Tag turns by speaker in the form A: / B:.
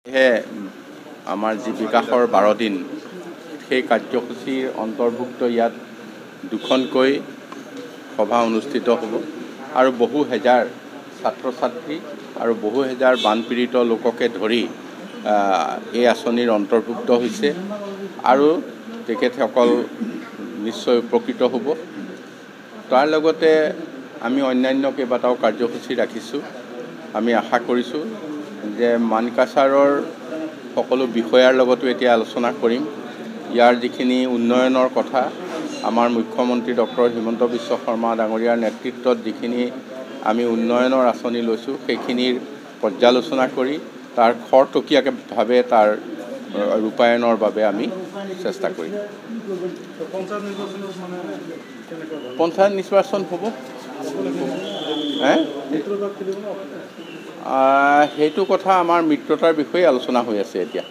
A: আমাৰ যি বিকাশৰ 12 দিন সেই কাৰ্যসূচীৰ অন্তৰ্ভুক্ত ইয়াত দুখনকৈ সভা অনুষ্ঠিত হ'ব আৰু বহু হেজাৰ ছাত্ৰ ছাত্ৰী আৰু বহু হেজাৰ বানপীড়িত লোককে ধৰি এই আঁচনিৰ অন্তৰ্ভুক্ত হৈছে আৰু তেখেতসকল নিশ্চয় উপকৃত হ'ব। তাৰ লগতে আমি অন্যান্য কেইবাটাও কাৰ্যসূচী ৰাখিছোঁ। আমি আশা কৰিছোঁ যে মানকাছাৰৰ সকলো বিষয়াৰ লগতো এতিয়া আলোচনা কৰিম। ইয়াৰ যিখিনি উন্নয়নৰ কথা আমাৰ মুখ্যমন্ত্ৰী ডক্টৰ হিমন্ত বিশ্ব শৰ্মা ডাঙৰীয়াৰ নেতৃত্বত যিখিনি আমি উন্নয়নৰ আঁচনি লৈছোঁ সেইখিনিৰ পৰ্যালোচনা কৰি তাৰ খৰতকীয়াভাৱে তাৰ ৰূপায়ণৰ বাবে আমি চেষ্টা কৰিম। পঞ্চায়ত নিৰ্বাচন হ'ব সেইটো কথা আমাৰ মিত্ৰতাৰ বিষয়ে আলোচনা হৈ আছে এতিয়া।